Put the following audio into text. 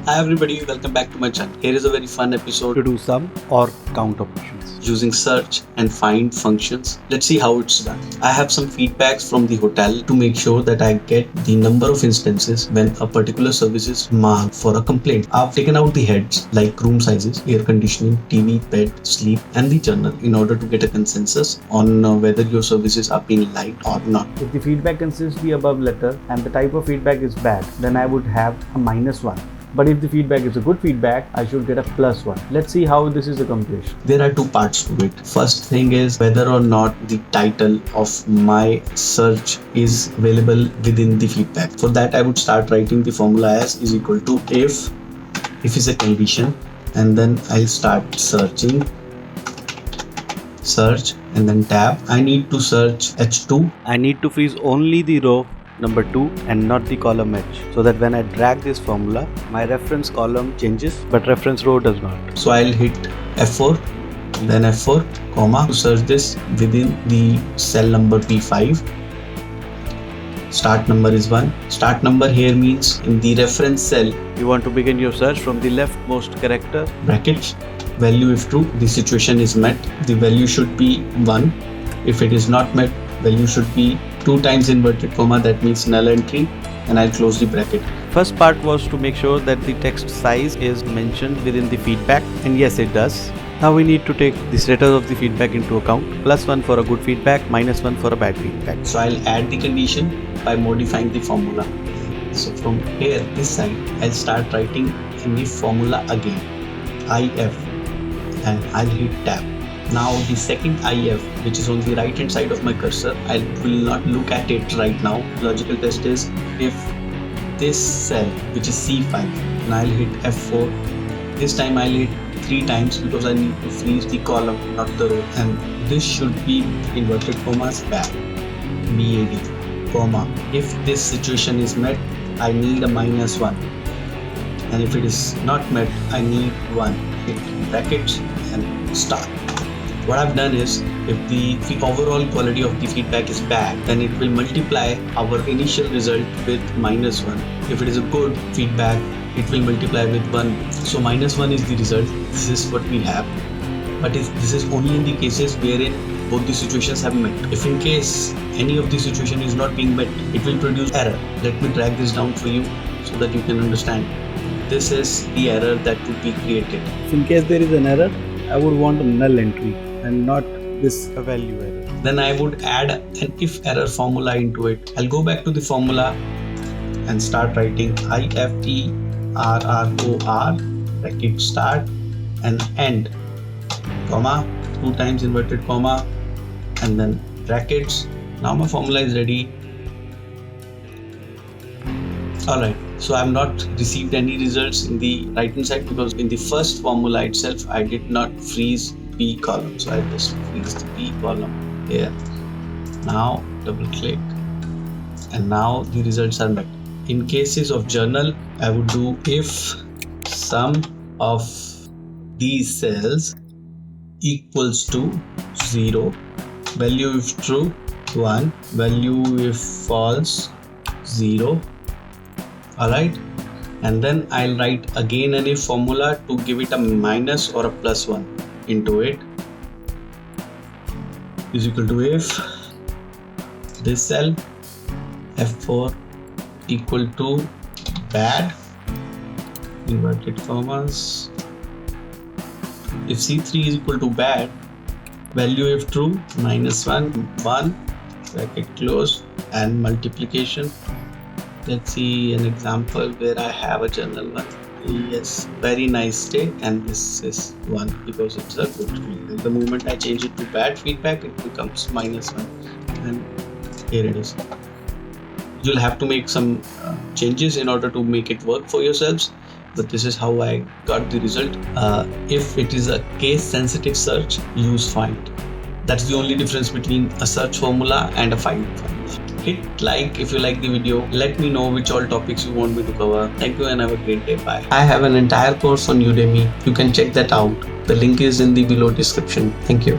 Hi everybody, welcome back to my channel. Here is a very fun episode to do sum or count operations using search and find functions. Let's see how it's done. I have some feedbacks from the hotel to make sure that I get the number of instances when a particular service is marked for a complaint. I've taken out the heads like room sizes, air conditioning, TV, bed, sleep and the journal in order to get a consensus on whether your services are being liked or not. If the feedback consists the above letter and the type of feedback is bad, then I would have a -1. But if the feedback is a good feedback, I should get a +1. Let's see how this is accomplished. There are two parts to it. First thing is whether or not the title of my search is available within the feedback. For that, I would start writing the formula as is equal to if is a condition, and then I'll start searching, search and then tab. I need to search H2. I need to freeze only the row number 2 and not the column H, so that when I drag this formula, my reference column changes but reference row does not. So I'll hit F4, then F4, comma, to search this within the cell number P5. Start number is 1. Start number here means in the reference cell, You want to begin your search from the leftmost character. brackets, value if true, the situation is met, the value should be 1. If it is not met, value should be 2 times inverted comma, that means null entry, and I'll close the bracket. First part was to make sure that the text size is mentioned within the feedback, and yes, it does. Now we need to take the status of the feedback into account. +1 for a good feedback, -1 for a bad feedback. So I'll add the condition by modifying the formula. So from here, this side, I'll start writing in the formula again, IF, and I'll hit tab. Now the second IF, which is on the right hand side of my cursor, I will not look at it right now. Logical test is if this cell, which is C5, and I'll hit F4. This time I'll hit 3 times because I need to freeze the column, not the row. And this should be inverted commas bad, BAD, comma. If this situation is met, I need a -1. And if it is not met, I need 1. Hit brackets and start. What I've done is, if the overall quality of the feedback is bad, then it will multiply our initial result with -1. If it is a good feedback, it will multiply with 1. So -1 is the result. This is what we have. But this is only in the cases wherein both the situations have met. If in case any of the situation is not being met, it will produce error. Let me drag this down for you so that you can understand. This is the error that would be created. In case there is an error, I would want a null entry and not this value error. Then I would add an if error formula into it. I'll go back to the formula and start writing IFERROR, bracket start and end, comma, 2 times inverted comma, and then brackets. Now my formula is ready. Alright, so I have not received any results in the right hand side because in the first formula itself I did not freeze P column, so I just freeze the P column here. Now double click and now the results are met. In cases of journal, I would do if sum of these cells equals to 0, value if true 1, value if false 0. Alright, and then I'll write again an if formula to give it a minus or a +1 into it, is equal to if this cell F4 equal to bad, inverted commas. If C3 is equal to bad, value if true -1, 1, bracket close, and multiplication. Let's see an example where I have a journal one. Yes, very nice state, and this is 1 because it's a good feedback. The moment I change it to bad feedback, it becomes -1, and here it is. You'll have to make some changes in order to make it work for yourselves, but this is how I got the result. If it is a case sensitive search, use find. That's the only difference between a search formula and a find formula. Hit like if you like the video. Let me know which all topics you want me to cover. Thank you and have a great day. Bye. I have an entire course on Udemy. You can check that out. The link is in the below description. Thank you.